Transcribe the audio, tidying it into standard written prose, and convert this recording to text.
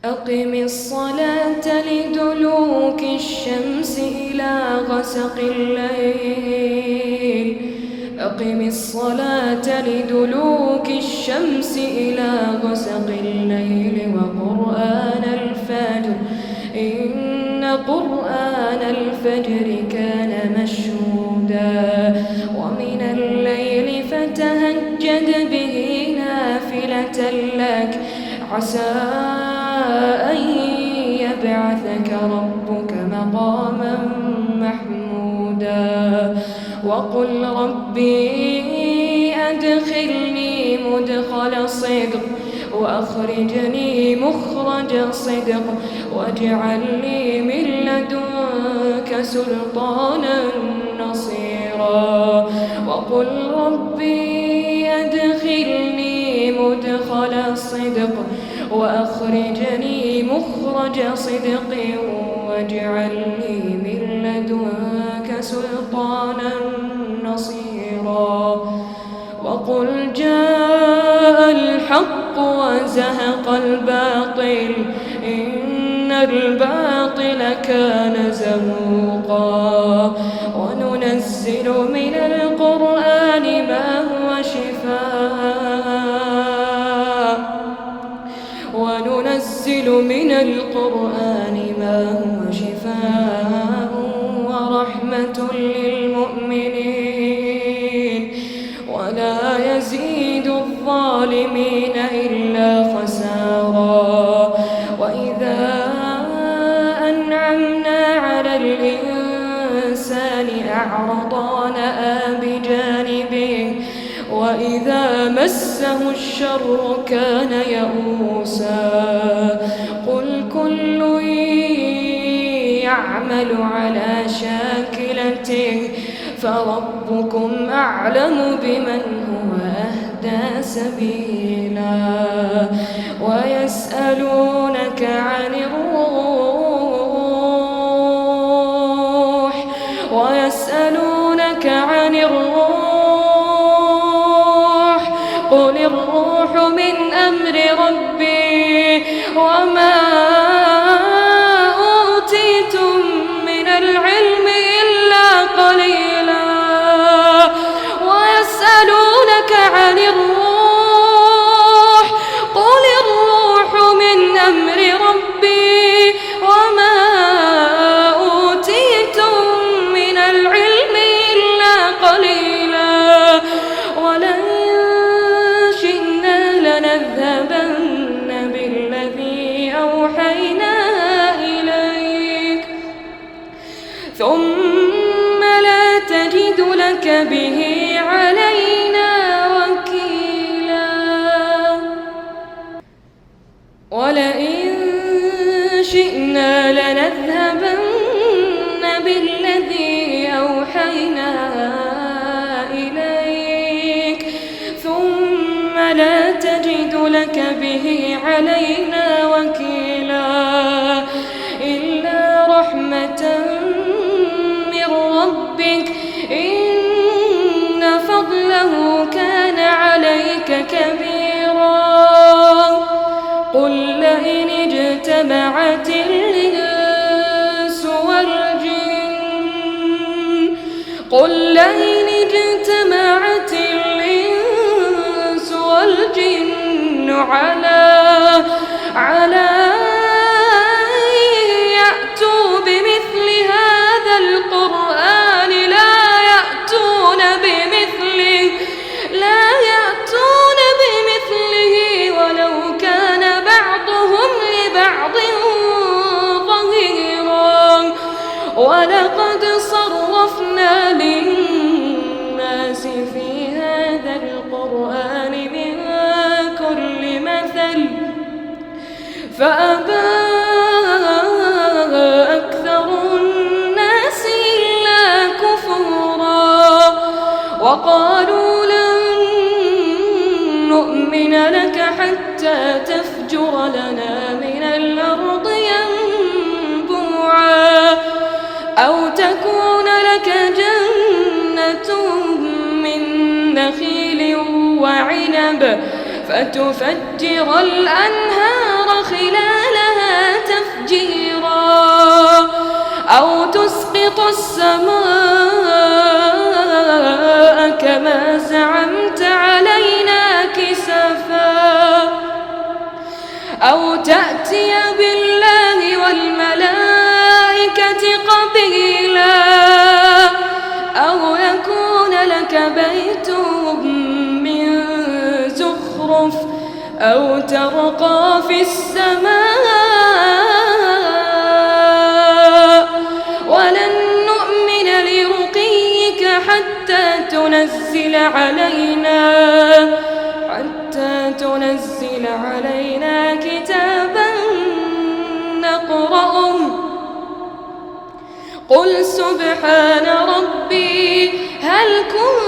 أقم الصلاة لدلوك الشمس إلى غسق الليل أقم الصلاة لدلوك الشمس إلى غسق الليل وقرآن الفجر إن قرآن الفجر كان مشهودا ومن الليل فتهجد به نافلة لك عسى أن يبعثك ربك مقاما محمودا وقل ربي أدخلني مدخل صدق وأخرجني مخرج صدق واجعل لي من لدنك سلطانا نصيرا وقل ربي أدخلني مدخل صدق وأخرجني مخرج صدق واجعل لي من لدنك سلطانا نصيرا وقل جاء الحق وزهق الباطل إن الباطل كان زهوقا وننزل من القرآن ما هو شفاء ورحمة للمؤمنين ولا يزيد الظالمين إلا خسارا وإذا أنعمنا على الإنسان أعرض ونأى بجانبه وإذا مسه الشر كان يئوسا قل كل يعمل على شاكلته فربكم أعلم بمن هو أهدى سبيلا ويسألونك عن الروح قل الروح من أمر ربي وما أوتيتم من العلم إلا قليلا ويسألونك عن الروح قل الروح من أمر ربي وما أوتيتم من العلم إلا قليلا ولن شئنا لنذهبن بالذي أوحينا إليك ثم لا تجد لك به علينا وكيلا ولئن شئنا لنذهبن بالذي أوحينا إليك ثم لا تجد لك به علينا وكيلا إلا رحمة من ربك إن فضله كان عليك كبيرا قل لئن اجتمعت الإنس والجن على يأتوا بمثل هذا القرآن لا يأتون بمثله ولو كان بعضهم لبعض ظهيرا ولقد صرفنا للناس في هذا القرآن من كل مثل فأبى أكثر الناس إلا كفورا وقالوا لن نؤمن لك حتى تفجر لنا من الأرض ينبوعا أو تكون لك جنة من نخيل وعنب فتفجر الأنهار خلالها نسقط السماء كما زعمت علينا كسفا أو تأتي بالله والملائكة قبيلا أو يكون لك بيت من زخرف أو ترقى في السماء ولن نؤمن لرقيك حتى تنزل علينا كتابا نقرأه قل سبحان ربي هل كنت